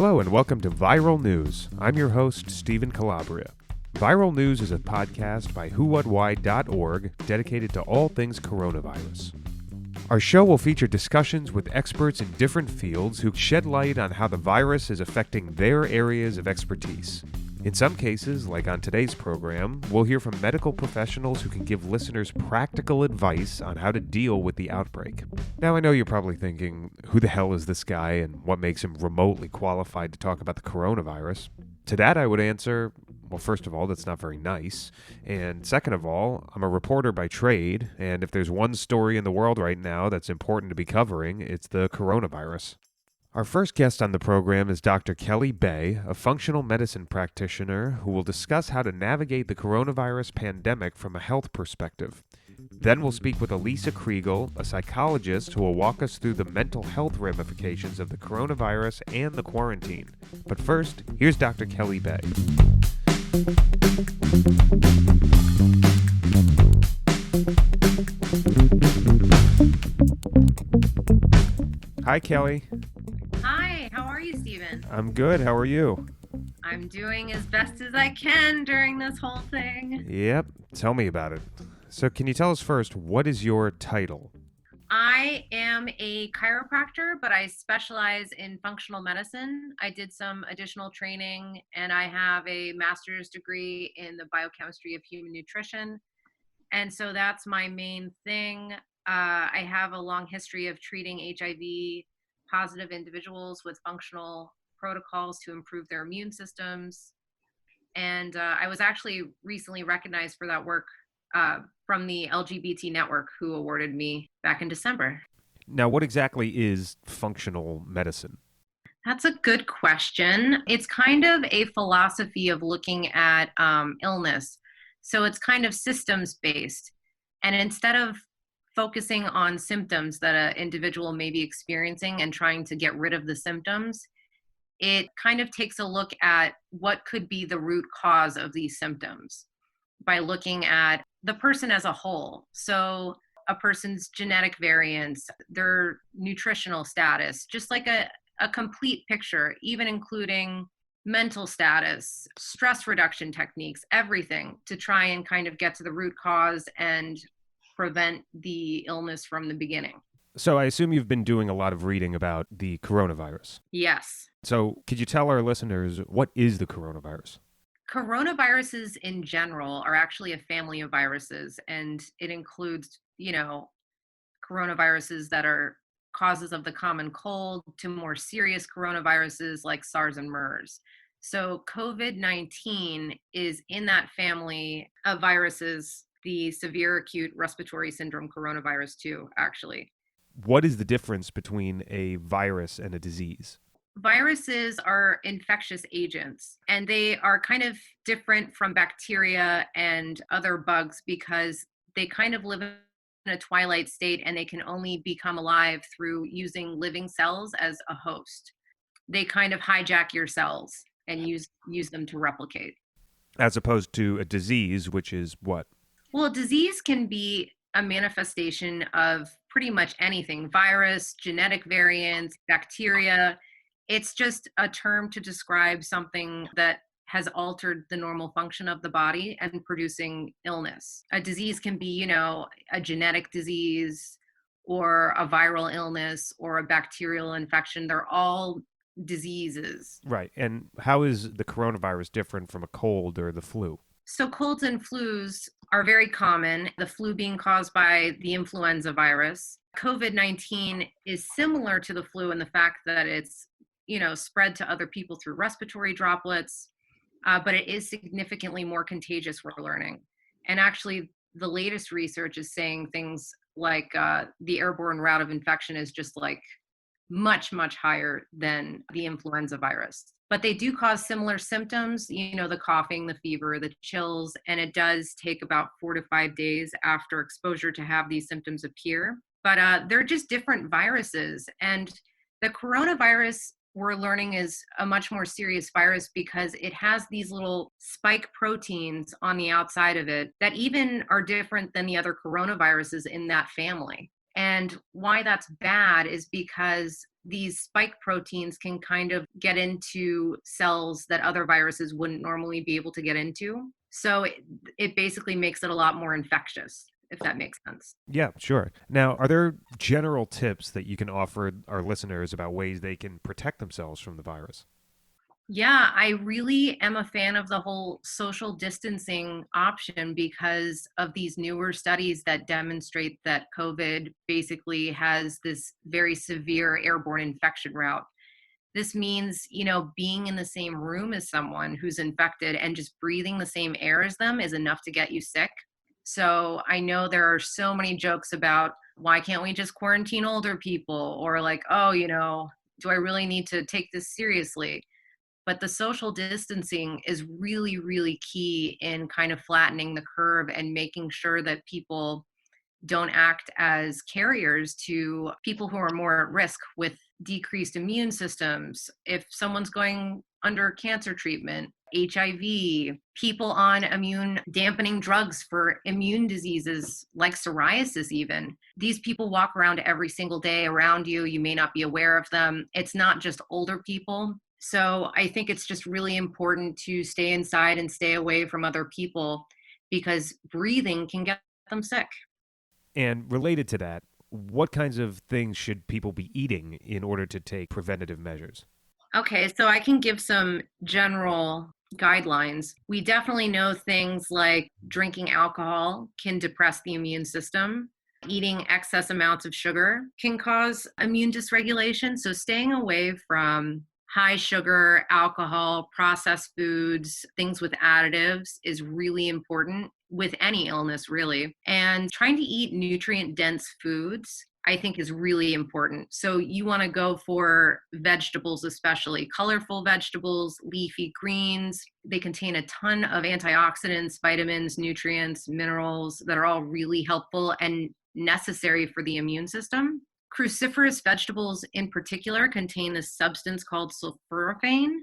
Hello and welcome to Viral News. I'm your host, Stephen Calabria. Viral News is a podcast by whowhatwhy.org dedicated to all things coronavirus. Our show will feature discussions with experts in different fields who shed light on how the virus is affecting their areas of expertise. In some cases, like on today's program, we'll hear from medical professionals who can give listeners practical advice on how to deal with the outbreak. Now, I know you're probably thinking, who the hell is this guy and what makes him remotely qualified to talk about the coronavirus? To that, I would answer, well, first of all, that's not very nice. And second of all, I'm a reporter by trade, and if there's one story in the world right now that's important to be covering, it's the coronavirus. Our first guest on the program is Dr. Kelly Bay, a functional medicine practitioner who will discuss how to navigate the coronavirus pandemic from a health perspective. Then we'll speak with Elisa Kriegel, a psychologist who will walk us through the mental health ramifications of the coronavirus and the quarantine. But first, here's Dr. Kelly Bay. Hi, Kelly. Hi, how are you, Stephen? I'm good. How are you? I'm doing as best as I can during this whole thing. Yep. Tell me about it. So can you tell us first, what is your title? I am a chiropractor, but I specialize in functional medicine. I did some additional training, and I have a master's degree in the biochemistry of human nutrition. And so that's my main thing. I have a long history of treating HIV positive individuals with functional protocols to improve their immune systems. And I was actually recently recognized for that work from the LGBT network, who awarded me back in December. Now, what exactly is functional medicine? That's a good question. It's kind of a philosophy of looking at illness. So it's kind of systems based. And instead of focusing on symptoms that an individual may be experiencing and trying to get rid of the symptoms, it kind of takes a look at what could be the root cause of these symptoms by looking at the person as a whole. So a person's genetic variants, their nutritional status, just like a complete picture, even including mental status, stress reduction techniques, everything to try and kind of get to the root cause and prevent the illness from the beginning. So I assume you've been doing a lot of reading about the coronavirus. Yes. So could you tell our listeners, what is the coronavirus? Coronaviruses in general are actually a family of viruses, and it includes, coronaviruses that are causes of the common cold to more serious coronaviruses like SARS and MERS. So COVID-19 is in that family of viruses, the severe acute respiratory syndrome coronavirus 2, actually. What is the difference between a virus and a disease? Viruses are infectious agents, and they are kind of different from bacteria and other bugs because they kind of live in a twilight state and they can only become alive through using living cells as a host. They kind of hijack your cells and use them to replicate. As opposed to a disease, which is what? Well, disease can be a manifestation of pretty much anything: virus, genetic variants, bacteria. It's just a term to describe something that has altered the normal function of the body and producing illness. A disease can be, a genetic disease or a viral illness or a bacterial infection. They're all diseases. Right. And how is the coronavirus different from a cold or the flu? So colds and flus are very common, the flu being caused by the influenza virus. COVID-19 is similar to the flu in the fact that it's, spread to other people through respiratory droplets, but it is significantly more contagious, we're learning. And actually, the latest research is saying things like the airborne route of infection is just like much, much higher than the influenza virus. But they do cause similar symptoms, the coughing, the fever, the chills, and it does take about 4 to 5 days after exposure to have these symptoms appear. But they're just different viruses. And the coronavirus, we're learning, is a much more serious virus because it has these little spike proteins on the outside of it that even are different than the other coronaviruses in that family. And why that's bad is because these spike proteins can kind of get into cells that other viruses wouldn't normally be able to get into. So it basically makes it a lot more infectious, if that makes sense. Yeah, sure. Now, are there general tips that you can offer our listeners about ways they can protect themselves from the virus? Yeah, I really am a fan of the whole social distancing option because of these newer studies that demonstrate that COVID basically has this very severe airborne infection route. This means, being in the same room as someone who's infected and just breathing the same air as them is enough to get you sick. So I know there are so many jokes about why can't we just quarantine older people, or like, oh, do I really need to take this seriously? But the social distancing is really, really key in kind of flattening the curve and making sure that people don't act as carriers to people who are more at risk with decreased immune systems. If someone's going under cancer treatment, HIV, people on immune dampening drugs for immune diseases like psoriasis, even, these people walk around every single day around you. You may not be aware of them. It's not just older people. So I think it's just really important to stay inside and stay away from other people because breathing can get them sick. And related to that, what kinds of things should people be eating in order to take preventative measures? Okay, so I can give some general guidelines. We definitely know things like drinking alcohol can depress the immune system. Eating excess amounts of sugar can cause immune dysregulation. So staying away from high sugar, alcohol, processed foods, things with additives is really important with any illness, really. And trying to eat nutrient dense foods, I think, is really important. So you want to go for vegetables, especially colorful vegetables, leafy greens. They contain a ton of antioxidants, vitamins, nutrients, minerals that are all really helpful and necessary for the immune system. Cruciferous vegetables in particular contain this substance called sulforaphane,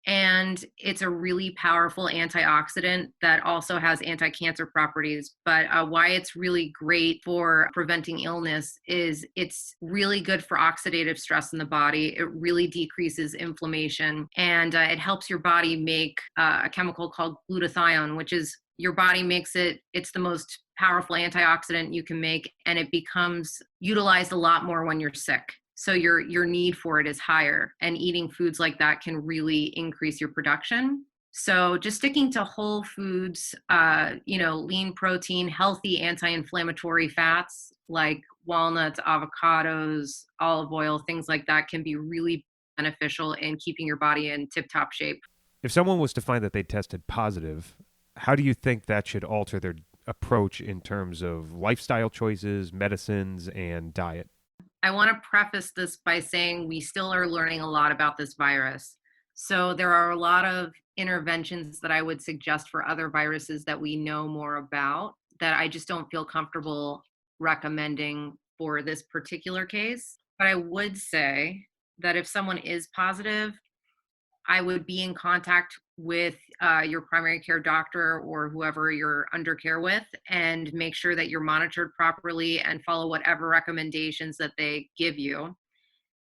and it's a really powerful antioxidant that also has anti-cancer properties. But why it's really great for preventing illness is it's really good for oxidative stress in the body. It really decreases inflammation, and it helps your body make a chemical called glutathione, which is your body makes it. It's the most powerful antioxidant you can make, and it becomes utilized a lot more when you're sick. So your need for it is higher, and eating foods like that can really increase your production. So just sticking to whole foods, lean protein, healthy anti-inflammatory fats like walnuts, avocados, olive oil, things like that can be really beneficial in keeping your body in tip-top shape. If someone was to find that they tested positive, how do you think that should alter their approach in terms of lifestyle choices, medicines, and diet? I want to preface this by saying we still are learning a lot about this virus. So there are a lot of interventions that I would suggest for other viruses that we know more about that I just don't feel comfortable recommending for this particular case. But I would say that if someone is positive, I would be in contact with your primary care doctor or whoever you're under care with, and make sure that you're monitored properly and follow whatever recommendations that they give you.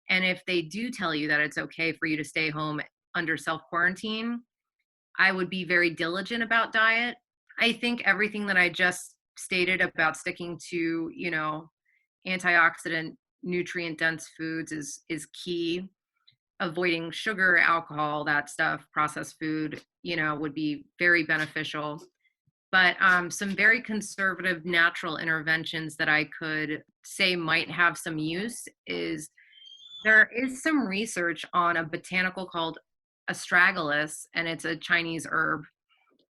And if they do tell you that it's okay for you to stay home under self quarantine, I would be very diligent about diet. I think everything that I just stated about sticking to, antioxidant, nutrient dense foods is key. Avoiding sugar, alcohol, that stuff, processed food, would be very beneficial. But some very conservative natural interventions that I could say might have some use is there is some research on a botanical called astragalus, and it's a Chinese herb.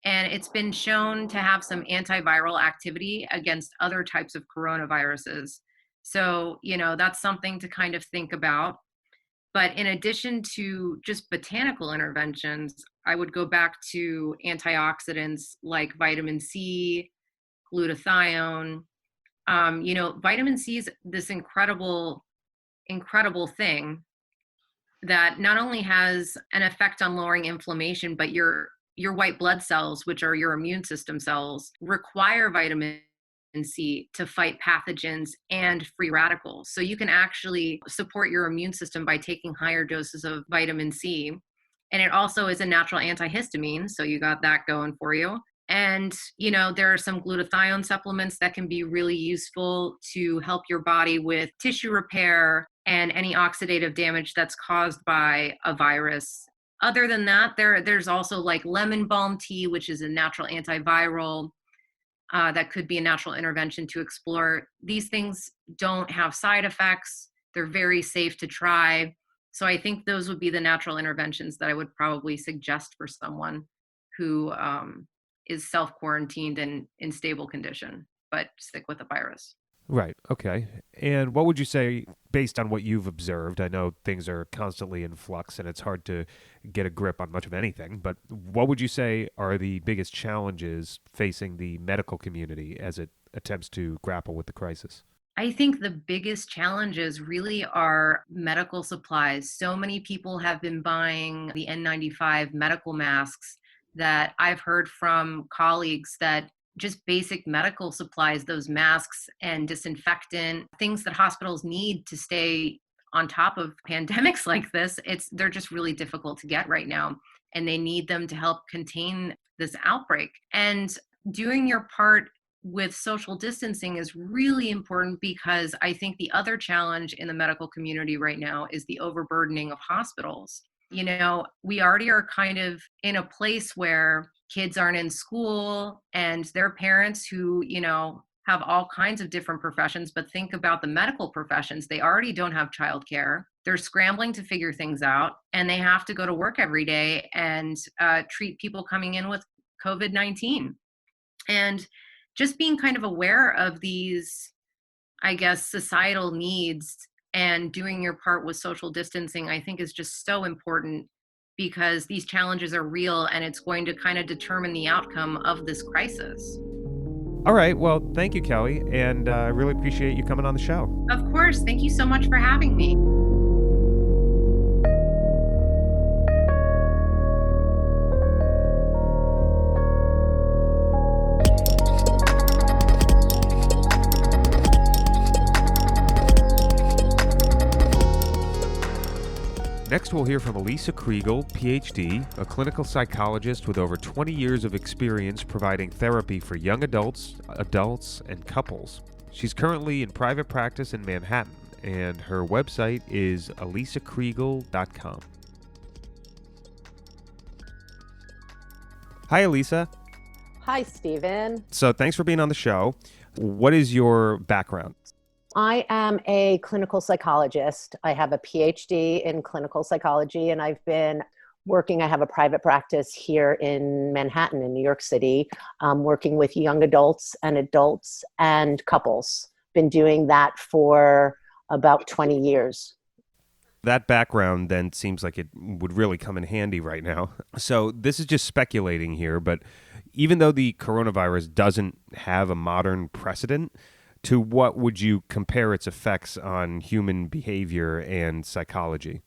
And it's been shown to have some antiviral activity against other types of coronaviruses. So, that's something to kind of think about. But in addition to just botanical interventions, I would go back to antioxidants like vitamin C, glutathione. Vitamin C is this incredible, incredible thing that not only has an effect on lowering inflammation, but your white blood cells, which are your immune system cells, require vitamin C to fight pathogens and free radicals. So you can actually support your immune system by taking higher doses of vitamin C. And it also is a natural antihistamine. So you got that going for you. And, there are some glutathione supplements that can be really useful to help your body with tissue repair and any oxidative damage that's caused by a virus. Other than that, there's also like lemon balm tea, which is a natural antiviral. That could be a natural intervention to explore. These things don't have side effects. They're very safe to try. So I think those would be the natural interventions that I would probably suggest for someone who is self-quarantined and in stable condition, but sick with the virus. Right. Okay. And what would you say, based on what you've observed? I know things are constantly in flux and it's hard to get a grip on much of anything, but what would you say are the biggest challenges facing the medical community as it attempts to grapple with the crisis? I think the biggest challenges really are medical supplies. So many people have been buying the N95 medical masks that I've heard from colleagues that just basic medical supplies, those masks and disinfectant, things that hospitals need to stay on top of pandemics like this, they're just really difficult to get right now. And they need them to help contain this outbreak. And doing your part with social distancing is really important, because I think the other challenge in the medical community right now is the overburdening of hospitals. We already are kind of in a place where kids aren't in school and their parents who, have all kinds of different professions, but think about the medical professions. They already don't have childcare. They're scrambling to figure things out, and they have to go to work every day and treat people coming in with COVID-19. And just being kind of aware of these, I guess, societal needs and doing your part with social distancing, I think is just so important, because these challenges are real and it's going to kind of determine the outcome of this crisis. All right. Well, thank you, Kelly. And I really appreciate you coming on the show. Of course. Thank you so much for having me. Next, we'll hear from Elisa Kriegel, PhD, a clinical psychologist with over 20 years of experience providing therapy for young adults, and couples. She's currently in private practice in Manhattan, and her website is elisakriegel.com. Hi, Elisa. Hi, Stephen. So thanks for being on the show. What is your background? I am a clinical psychologist. I have a PhD in clinical psychology, and I've been working, I have a private practice here in Manhattan in New York City, working with young adults and couples. Been doing that for about 20 years. That background then seems like it would really come in handy right now. So this is just speculating here, but even though the coronavirus doesn't have a modern precedent, to what would you compare its effects on human behavior and psychology?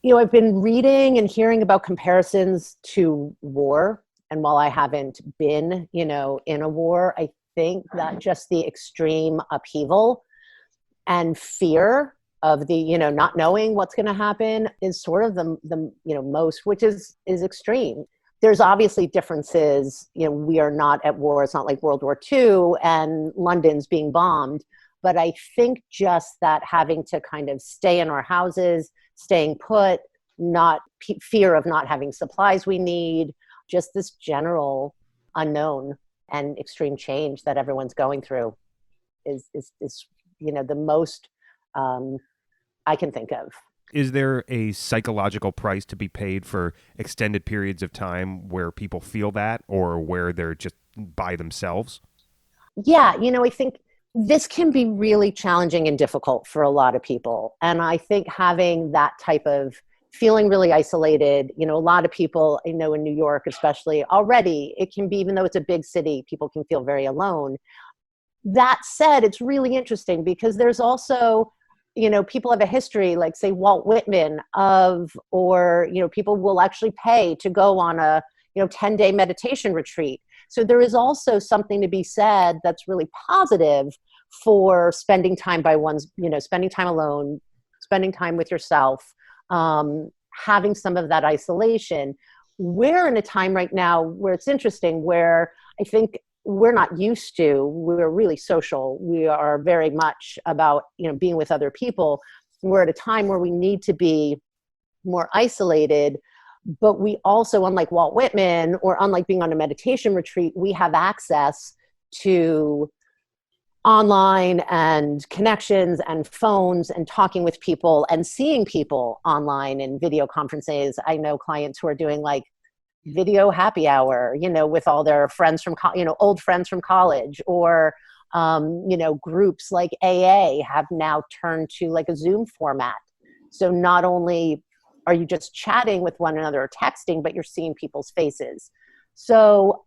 I've been reading and hearing about comparisons to war. And while I haven't been, in a war, I think that just the extreme upheaval and fear of the, not knowing what's going to happen is sort of the most, which is extreme. There's obviously differences. We are not at war. It's not like World War II and London's being bombed. But I think just that having to kind of stay in our houses, staying put, not fear of not having supplies we need, just this general unknown and extreme change that everyone's going through is the most I can think of. Is there a psychological price to be paid for extended periods of time where people feel that, or where they're just by themselves? Yeah, I think this can be really challenging and difficult for a lot of people. And I think having that type of feeling really isolated, a lot of people, in New York especially, already, it can be, even though it's a big city, people can feel very alone. That said, it's really interesting because there's also people have a history, like say Walt Whitman or people will actually pay to go on a, 10-day meditation retreat. So there is also something to be said that's really positive for spending time by one's, spending time alone, spending time with yourself, having some of that isolation. We're in a time right now where it's interesting, where I think we're not used to, we're really social. We are very much about, being with other people. We're at a time where we need to be more isolated, but we also, unlike Walt Whitman, or unlike being on a meditation retreat, we have access to online and connections and phones and talking with people and seeing people online in video conferences. I know clients who are doing like video happy hour, with all their friends from, old friends from college, or, groups like AA have now turned to like a Zoom format. So not only are you just chatting with one another or texting, but you're seeing people's faces. So,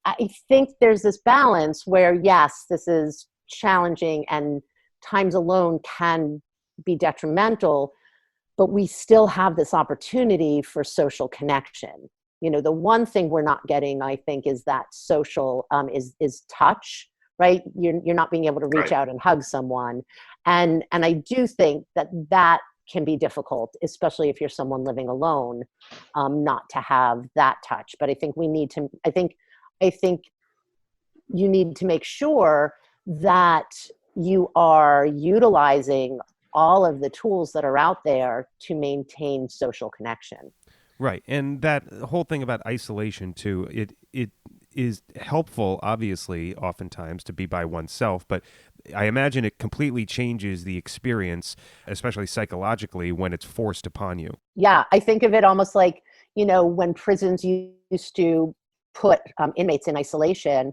I think there's this balance where, yes, this is challenging and times alone can be detrimental, but we still have this opportunity for social connection. The one thing we're not getting, I think, is that social, is touch, right? You're not being able to reach out and hug someone. And I do think that can be difficult, especially if you're someone living alone, not to have that touch. But I think I think you need to make sure that you are utilizing all of the tools that are out there to maintain social connection. Right. And that whole thing about isolation too, it is helpful, obviously, oftentimes to be by oneself, but I imagine it completely changes the experience, especially psychologically, when it's forced upon you. Yeah, I think of it almost like, when prisons used to put inmates in isolation,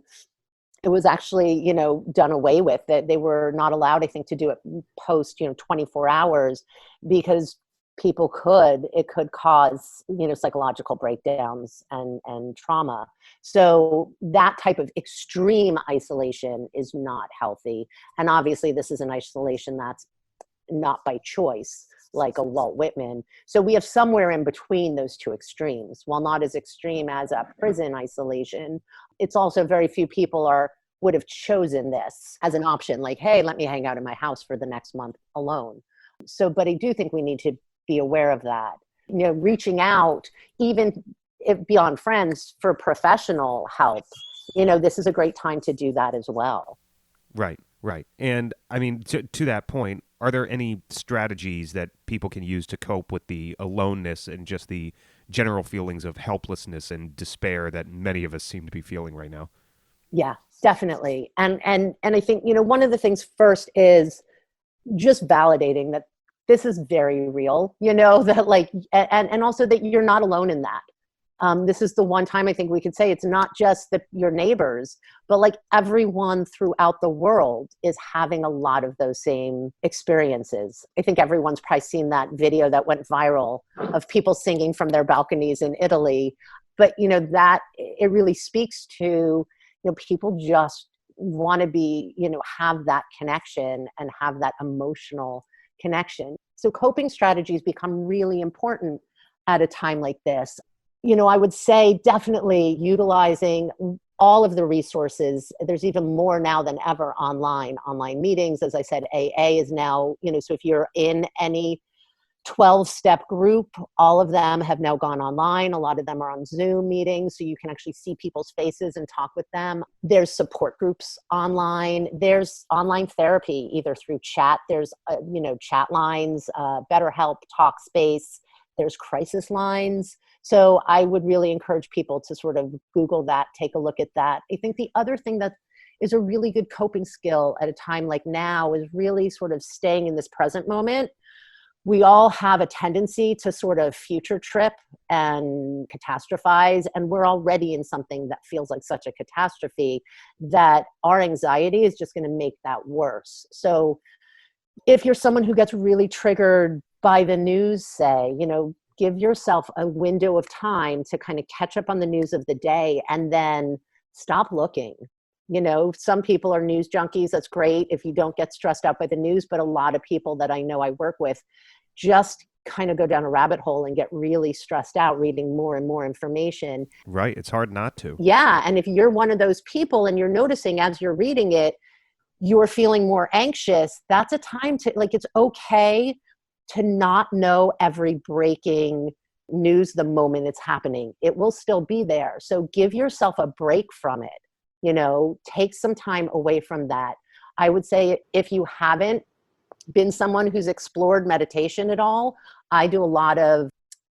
it was actually, done away with. That they were not allowed, I think, to do it post, 24 hours, because it could cause, psychological breakdowns and trauma. So that type of extreme isolation is not healthy. And obviously this is an isolation that's not by choice, like a Walt Whitman. So we have somewhere in between those two extremes. While not as extreme as a prison isolation, it's also very few people would have chosen this as an option. Like, hey, let me hang out in my house for the next month alone. So, but I do think we need to be aware of that. Reaching out, even beyond friends, for professional help. This is a great time to do that as well. Right. And I mean, to that point, are there any strategies that people can use to cope with the aloneness and just the general feelings of helplessness and despair that many of us seem to be feeling right now? Yeah, definitely. And I think, one of the things first is just validating that this is very real, that like, and also that you're not alone in that. This is the one time I think we could say it's not just your neighbors, but like everyone throughout the world is having a lot of those same experiences. I think everyone's probably seen that video that went viral of people singing from their balconies in Italy. But, that it really speaks to, people just want to be, have that connection and have that emotional connection. So coping strategies become really important at a time like this. I would say definitely utilizing all of the resources. There's even more now than ever online meetings. As I said, AA is now, so if you're in any 12-step group, all of them have now gone online. A lot of them are on Zoom meetings, so you can actually see people's faces and talk with them. There's support groups online. There's online therapy, either through chat. There's, chat lines, BetterHelp, Talkspace. There's crisis lines. So I would really encourage people to sort of Google that, take a look at that. I think the other thing that is a really good coping skill at a time like now is really sort of staying in this present moment. We all have a tendency to sort of future trip and catastrophize, and we're already in something that feels like such a catastrophe that our anxiety is just going to make that worse. So if you're someone who gets really triggered by the news, say, give yourself a window of time to kind of catch up on the news of the day and then stop looking. Some people are news junkies. That's great if you don't get stressed out by the news, but a lot of people that I know I work with just kind of go down a rabbit hole and get really stressed out reading more and more information. Right. It's hard not to. Yeah. And if you're one of those people and you're noticing as you're reading it, you're feeling more anxious, that's a time to, like, it's okay to not know every breaking news the moment it's happening. It will still be there. So give yourself a break from it, take some time away from that. I would say if you haven't been someone who's explored meditation at all, I do a lot of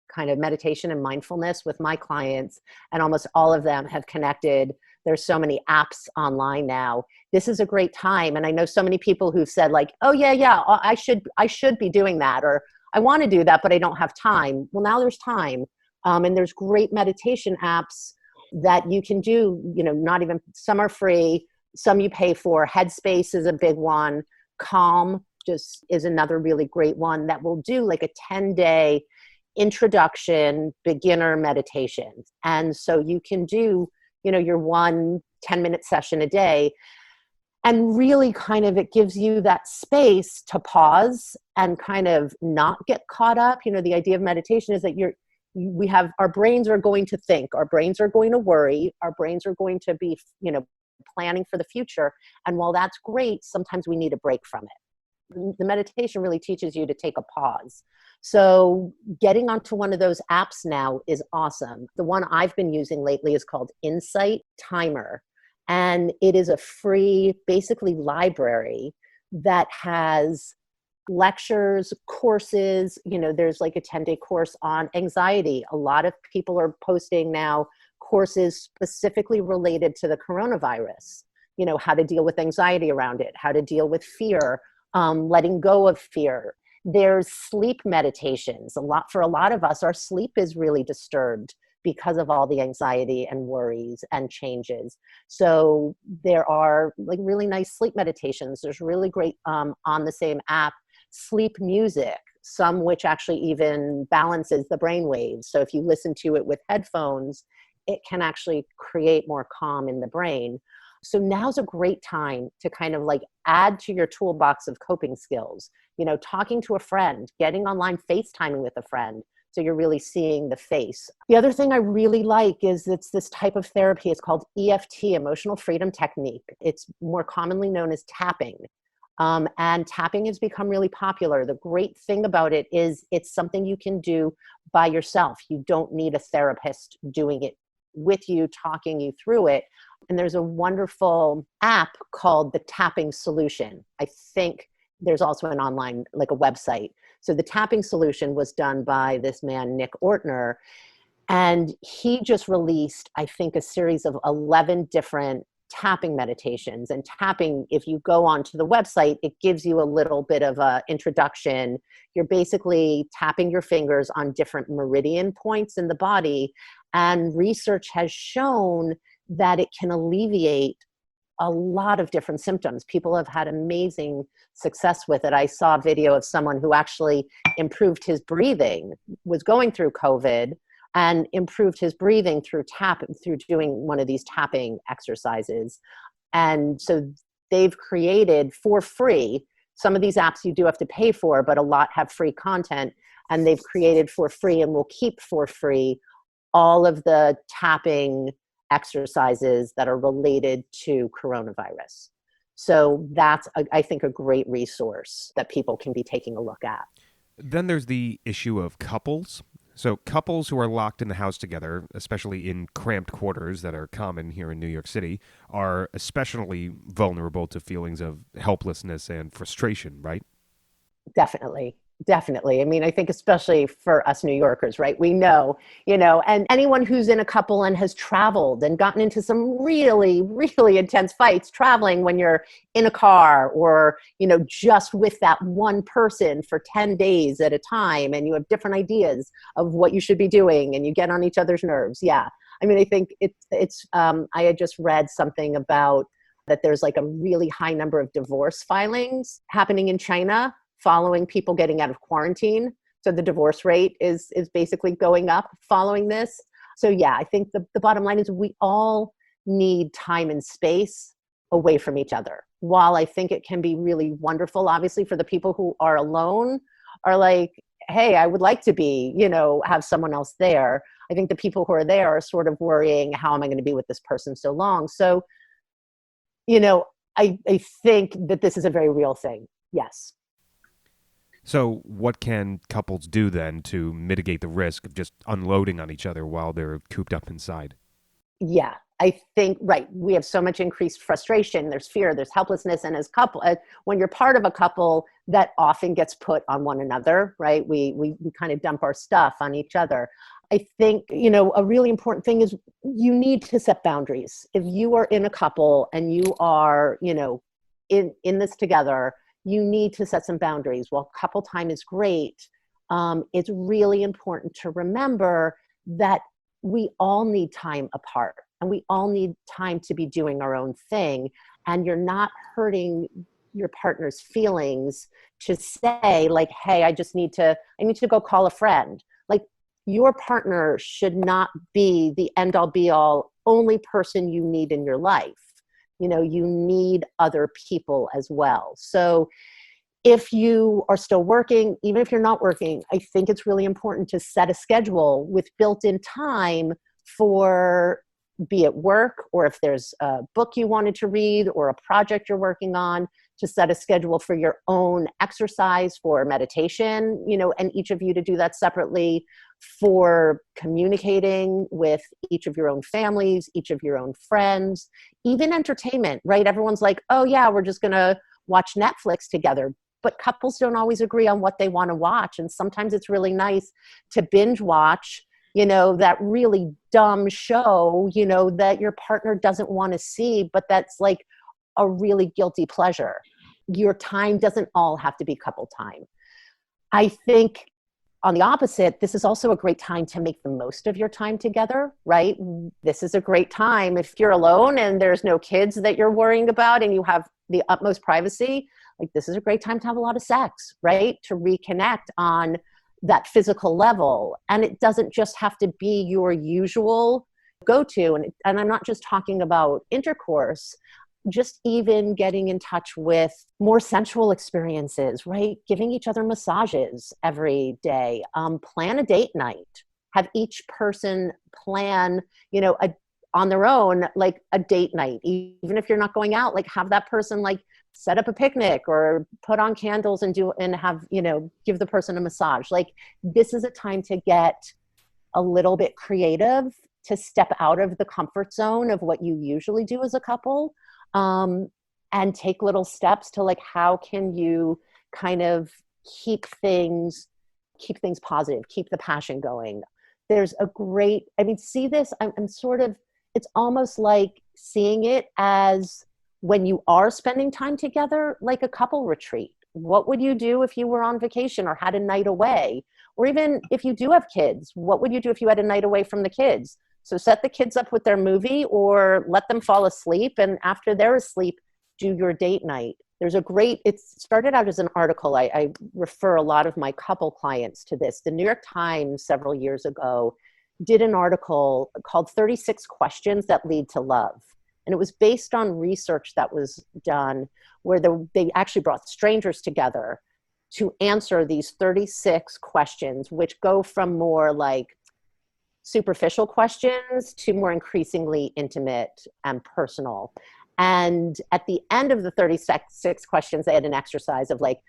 kind of meditation and mindfulness with my clients, and almost all of them have connected. There's so many apps online now. This is a great time. And I know so many people who've said like, oh yeah, I should be doing that, or I want to do that, but I don't have time. Well, now there's time. And there's great meditation apps that you can do, not even, some are free, some you pay for. Headspace is a big one. Calm just is another really great one that will do like a 10-day introduction beginner meditation. And so you can do, your 1 10-minute session a day. And really kind of, it gives you that space to pause and kind of not get caught up. The idea of meditation is that our brains are going to think, our brains are going to worry, our brains are going to be, planning for the future. And while that's great, sometimes we need a break from it. The meditation really teaches you to take a pause. So getting onto one of those apps now is awesome. The one I've been using lately is called Insight Timer. And it is a free, basically, library that has lectures, courses. There's like a 10-day course on anxiety. A lot of people are posting now courses specifically related to the coronavirus, how to deal with anxiety around it, how to deal with fear, letting go of fear. There's sleep meditations. For a lot of us, our sleep is really disturbed because of all the anxiety and worries and changes. So there are like really nice sleep meditations. There's really great on the same app, sleep music, some which actually even balances the brain waves. So if you listen to it with headphones, it can actually create more calm in the brain. So now's a great time to kind of like add to your toolbox of coping skills, talking to a friend, getting online, FaceTiming with a friend. So you're really seeing the face. The other thing I really like is it's this type of therapy. It's called EFT, Emotional Freedom Technique. It's more commonly known as tapping. And tapping has become really popular. The great thing about it is it's something you can do by yourself. You don't need a therapist doing it with you, talking you through it. And there's a wonderful app called the Tapping Solution. I think there's also an online, like a website. So the Tapping Solution was done by this man, Nick Ortner, and he just released, I think, a series of 11 different tapping meditations. And tapping, if you go onto the website, it gives you a little bit of an introduction. You're basically tapping your fingers on different meridian points in the body. And research has shown that it can alleviate a lot of different symptoms. People have had amazing success with it. I saw a video of someone who actually improved his breathing, was going through COVID, and improved his breathing through doing one of these tapping exercises. And so they've created for free, some of these apps you do have to pay for, but a lot have free content, and they've created for free and will keep for free all of the tapping exercises that are related to coronavirus. So that's, I think, a great resource that people can be taking a look at. Then there's the issue of couples. So couples who are locked in the house together, especially in cramped quarters that are common here in New York City, are especially vulnerable to feelings of helplessness and frustration, right? Definitely. Definitely. I mean, I think especially for us New Yorkers, right? We know, and anyone who's in a couple and has traveled and gotten into some really, really intense fights traveling when you're in a car or, just with that one person for 10 days at a time, and you have different ideas of what you should be doing and you get on each other's nerves. Yeah. I mean, I think I had just read something about that there's like a really high number of divorce filings happening in China following people getting out of quarantine. So the divorce rate is basically going up following this. So yeah, I think the bottom line is we all need time and space away from each other. While I think it can be really wonderful, obviously, for the people who are alone, are like, hey, I would like to be, have someone else there. I think the people who are there are sort of worrying, how am I going to be with this person so long? So, I think that this is a very real thing. Yes. So what can couples do then to mitigate the risk of just unloading on each other while they're cooped up inside? Yeah, I think, right. We have so much increased frustration. There's fear, there's helplessness. And when you're part of a couple, that often gets put on one another, right? We kind of dump our stuff on each other. I think, a really important thing is you need to set boundaries. If you are in a couple and you are, in this together, you need to set some boundaries. While couple time is great, it's really important to remember that we all need time apart and we all need time to be doing our own thing. And you're not hurting your partner's feelings to say like, hey, I need to go call a friend. Like, your partner should not be the end all be all only person you need in your life. You need other people as well. So if you are still working, even if you're not working, I think it's really important to set a schedule with built-in time for, be it work, or if there's a book you wanted to read or a project you're working on, to set a schedule for your own exercise, for meditation, and each of you to do that separately, for communicating with each of your own families, each of your own friends, even entertainment, right? Everyone's like, oh yeah, we're just going to watch Netflix together. But couples don't always agree on what they want to watch. And sometimes it's really nice to binge watch, that really dumb show, that your partner doesn't want to see, but that's like a really guilty pleasure. Your time doesn't all have to be couple time. I think on the opposite, this is also a great time to make the most of your time together, right? This is a great time if you're alone and there's no kids that you're worrying about and you have the utmost privacy. Like, this is a great time to have a lot of sex, right? To reconnect on that physical level. And it doesn't just have to be your usual go-to. And I'm not just talking about intercourse, just even getting in touch with more sensual experiences, right? Giving each other massages every day. Plan a date night. Have each person plan, on their own, like a date night. Even if you're not going out, like have that person like set up a picnic or put on candles and have, give the person a massage. Like, this is a time to get a little bit creative, to step out of the comfort zone of what you usually do as a couple, and take little steps to like, how can you kind of keep things positive, keep the passion going. There's see this, I'm sort of, it's almost like seeing it as when you are spending time together, like a couple retreat. What would you do if you were on vacation or had a night away? Or even if you do have kids, what would you do if you had a night away from the kids? So set the kids up with their movie or let them fall asleep. And after they're asleep, do your date night. It started out as an article. I refer a lot of my couple clients to this. The New York Times several years ago did an article called 36 Questions That Lead to Love. And it was based on research that was done where they actually brought strangers together to answer these 36 questions, which go from more like superficial questions to more increasingly intimate and personal. And at the end of the 36 questions, they had an exercise of like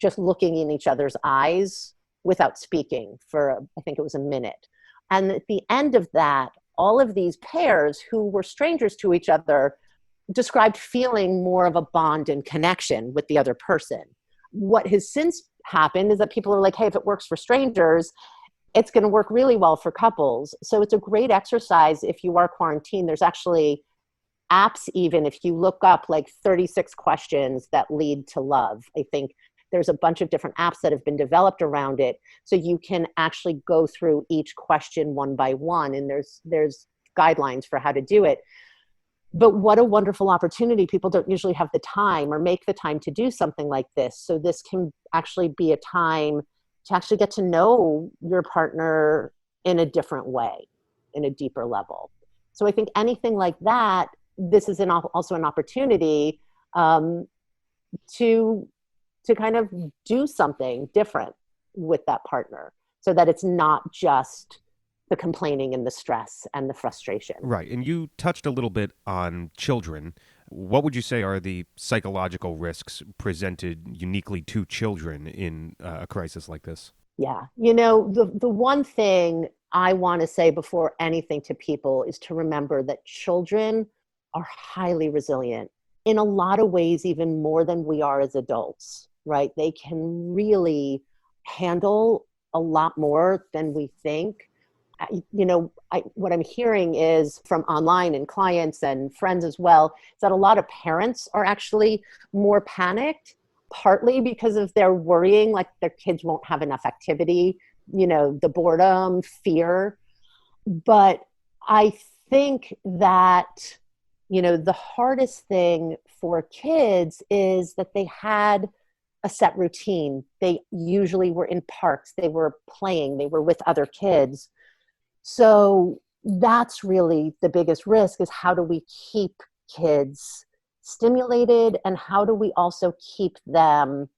just looking in each other's eyes without speaking for, I think it was a minute. And at the end of that, all of these pairs who were strangers to each other described feeling more of a bond and connection with the other person. What has since happened is that people are like, hey, if it works for strangers, it's going to work really well for couples. So it's a great exercise if you are quarantined. There's actually apps, even if you look up like 36 questions that lead to love. I think there's a bunch of different apps that have been developed around it. So you can actually go through each question one by one, and there's guidelines for how to do it. But what a wonderful opportunity. People don't usually have the time or make the time to do something like this. So this can actually be a time to actually get to know your partner in a different way, in a deeper level. So I think anything like that, this is also an opportunity to kind of do something different with that partner so that it's not just the complaining and the stress and the frustration. Right. And you touched a little bit on children. What would you say are the psychological risks presented uniquely to children in a crisis like this? Yeah. The one thing I want to say before anything to people is to remember that children are highly resilient in a lot of ways, even more than we are as adults, right? They can really handle a lot more than we think. What I'm hearing is from online and clients and friends as well, is that a lot of parents are actually more panicked, partly because of their worrying, like their kids won't have enough activity, the boredom, fear. But I think that, the hardest thing for kids is that they had a set routine. They usually were in parks, they were playing, they were with other kids. So that's really the biggest risk, is how do we keep kids stimulated and how do we also keep them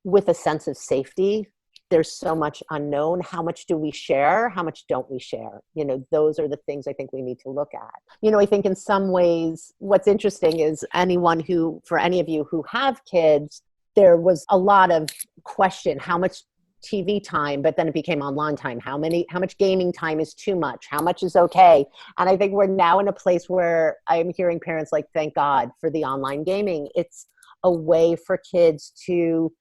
with a sense of safety? There's so much unknown. How much do we share? How much don't we share? Those are the things I think we need to look at. I think in some ways, what's interesting is for any of you who have kids, there was a lot of question, how much TV time, but then it became online time. How much gaming time is too much? How much is okay? And I think we're now in a place where I'm hearing parents like, thank God for the online gaming. It's a way for kids to,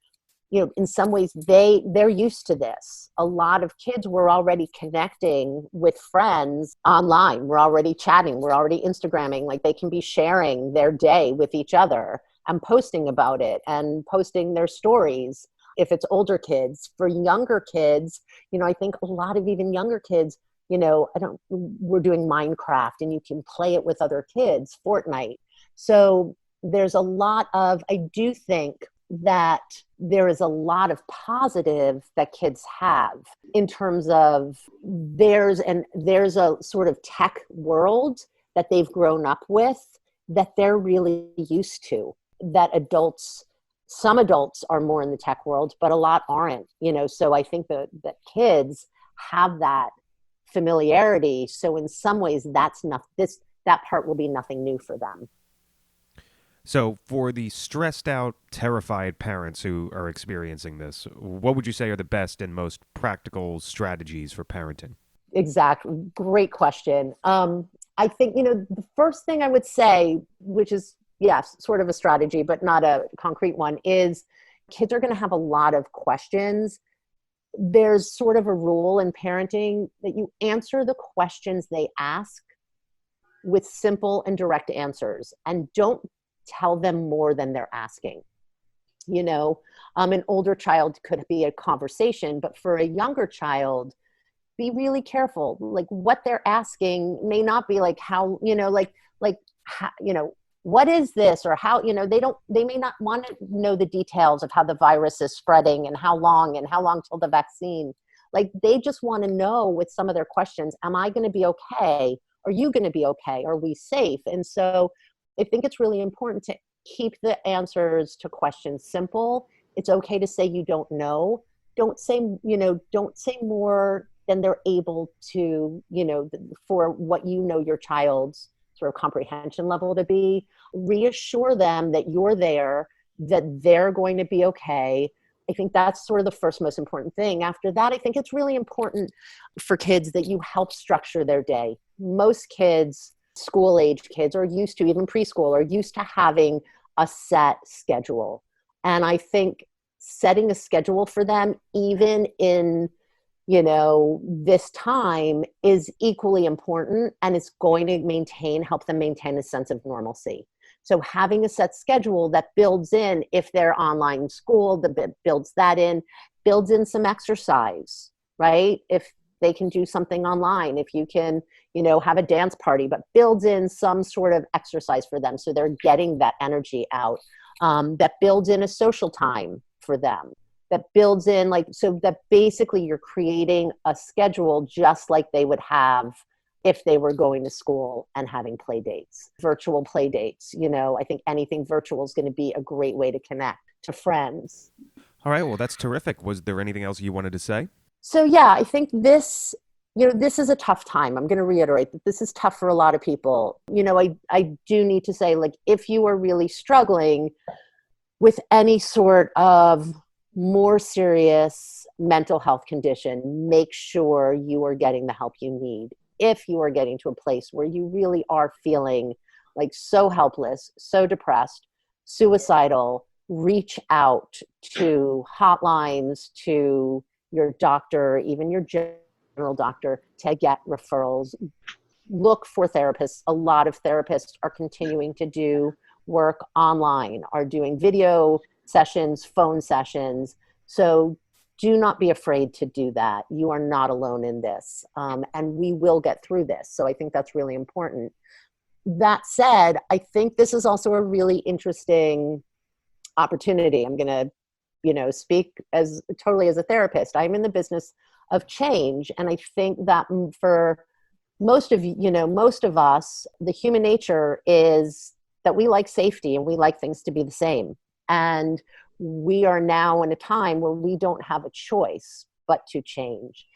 in some ways they're used to this. A lot of kids were already connecting with friends online. We're already chatting. We're already Instagramming. Like they can be sharing their day with each other and posting about it and posting their stories. If it's older kids, for younger kids, I think a lot of even younger kids, we're doing Minecraft and you can play it with other kids, Fortnite. So there's I do think that there is a lot of positive that kids have in terms of there's a sort of tech world that they've grown up with that they're really used to, that some adults are more in the tech world, but a lot aren't, so I think that kids have that familiarity. So in some ways that part will be nothing new for them. So for the stressed out, terrified parents who are experiencing this, what would you say are the best and most practical strategies for parenting? Exactly. Great question. I think, the first thing I would say, which is, yes, sort of a strategy, but not a concrete one, is kids are going to have a lot of questions. There's sort of a rule in parenting that you answer the questions they ask with simple and direct answers and don't tell them more than they're asking. An older child could be a conversation, but for a younger child, be really careful. Like what they're asking may not be like how, what is this, or how, they may not want to know the details of how the virus is spreading and how long till the vaccine. Like they just want to know with some of their questions, am I going to be okay? Are you going to be okay? Are we safe? And so I think it's really important to keep the answers to questions simple. It's okay to say you don't know. Don't say more than they're able to, for what your child's sort of comprehension level to be. Reassure them that you're there, that they're going to be okay. I think that's sort of the first most important thing. After that, I think it's really important for kids that you help structure their day. Most kids, school-age kids, are used to, even preschool, are used to having a set schedule. And I think setting a schedule for them, even in this time, is equally important, and it's going to help them maintain a sense of normalcy. So having a set schedule that builds in, if they're online school, builds in some exercise, right? If they can do something online, if you can, have a dance party, but builds in some sort of exercise for them. So they're getting that energy out, that builds in a social time for them, that builds in so that basically you're creating a schedule just like they would have if they were going to school and having play dates, virtual play dates. I think anything virtual is going to be a great way to connect to friends. All right. Well, that's terrific. Was there anything else you wanted to say? So yeah, I think this, this is a tough time. I'm going to reiterate that this is tough for a lot of people. I do need to say, like, if you are really struggling with any sort of more serious mental health condition, make sure you are getting the help you need. If you are getting to a place where you really are feeling like so helpless, so depressed, suicidal, reach out to hotlines, to your doctor, even your general doctor, to get referrals. Look for therapists. A lot of therapists are continuing to do work online, are doing video sessions, phone sessions. So do not be afraid to do that. You are not alone in this. And we will get through this. So I think that's really important. That said, I think this is also a really interesting opportunity. I'm going to, speak as totally as a therapist. I'm in the business of change. And I think that for most of us, the human nature is that we like safety and we like things to be the same. And we are now in a time where we don't have a choice but to change.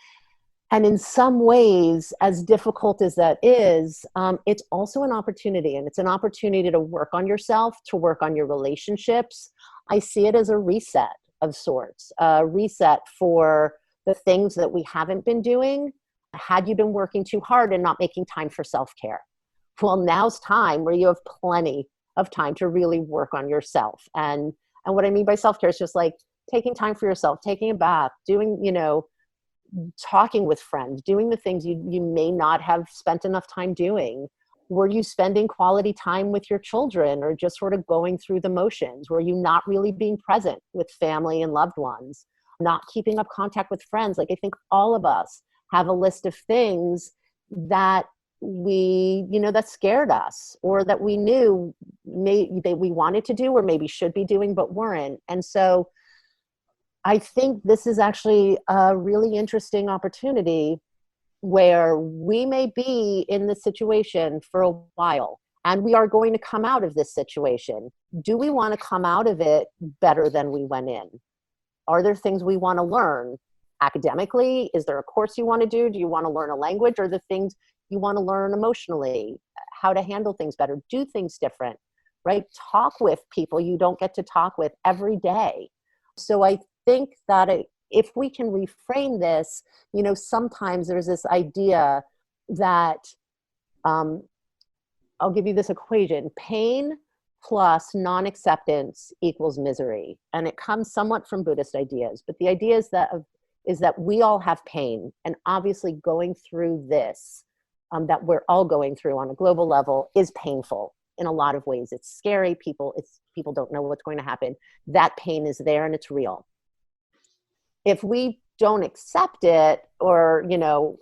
And in some ways, as difficult as that is, it's also an opportunity. And it's an opportunity to work on yourself, to work on your relationships. I see it as a reset of sorts, a reset for the things that we haven't been doing. Had you been working too hard and not making time for self-care? Well, now's time where you have plenty of time to really work on yourself. And what I mean by self-care is just like taking time for yourself, taking a bath, doing, talking with friends, doing the things you may not have spent enough time doing. Were you spending quality time with your children, or just sort of going through the motions? Were you not really being present with family and loved ones? Not keeping up contact with friends? Like, I think all of us have a list of things that that scared us, or that we knew that we wanted to do, or maybe should be doing, but weren't. And so I think this is actually a really interesting opportunity where we may be in this situation for a while, and we are going to come out of this situation. Do we want to come out of it better than we went in? Are there things we want to learn academically? Is there a course you want to do? Do you want to learn a language? Or the things you want to learn emotionally, how to handle things better, do things different, right? Talk with people you don't get to talk with every day. So I think that if we can reframe this, sometimes there's this idea that, I'll give you this equation: pain plus non-acceptance equals misery. And it comes somewhat from Buddhist ideas, but the idea is that we all have pain, and obviously going through this, that we're all going through on a global level, is painful in a lot of ways. It's scary. People don't know what's going to happen. That pain is there and it's real. If we don't accept it, or,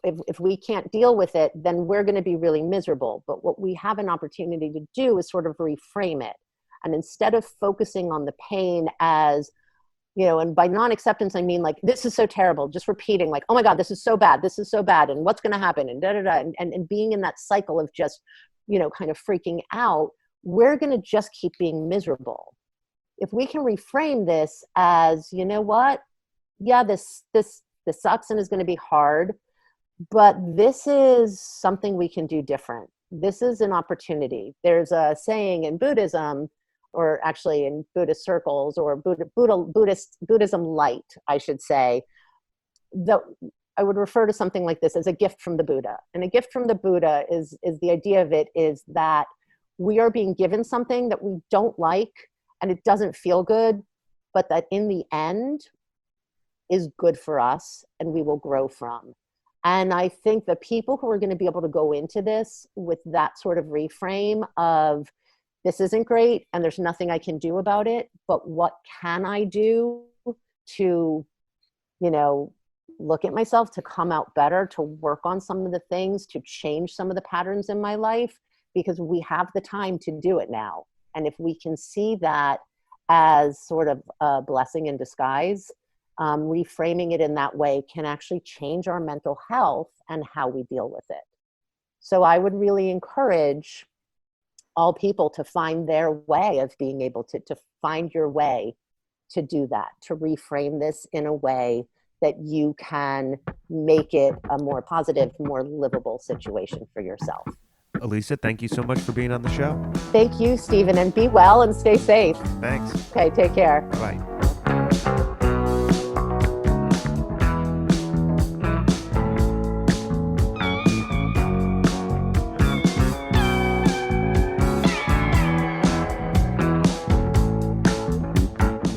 if we can't deal with it, then we're going to be really miserable. But what we have an opportunity to do is sort of reframe it. And instead of focusing on the pain as, and by non-acceptance, I mean, like, this is so terrible, just repeating, like, oh my God, this is so bad, and what's going to happen, and and being in that cycle of just, kind of freaking out, we're going to just keep being miserable. If we can reframe this as, what? Yeah, this sucks and is going to be hard, but this is something we can do different. This is an opportunity. There's a saying in Buddhism, or actually in Buddhist circles, or Buddhism light, I should say, that I would refer to something like this as a gift from the Buddha. And a gift from the Buddha is the idea of it is that we are being given something that we don't like, and it doesn't feel good, but that in the end is good for us and we will grow from. And I think the people who are going to be able to go into this with that sort of reframe of, this isn't great and there's nothing I can do about it, but what can I do to, look at myself, to come out better, to work on some of the things, to change some of the patterns in my life, because we have the time to do it now. And if we can see that as sort of a blessing in disguise, reframing it in that way can actually change our mental health and how we deal with it. So I would really encourage all people to find their way of being able to find your way to do that, to reframe this in a way that you can make it a more positive, more livable situation for yourself. Elisa, thank you so much for being on the show. Thank you, Stephen, and be well and stay safe. Thanks. Okay, take care. Bye.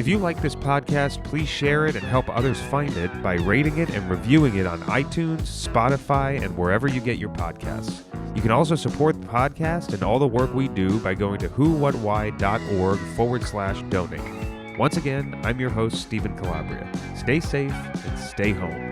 If you like this podcast, please share it and help others find it by rating it and reviewing it on iTunes, Spotify, and wherever you get your podcasts. You can also support the podcast and all the work we do by going to whowhatwhy.org/donate. Once again, I'm your host, Stephen Calabria. Stay safe and stay home.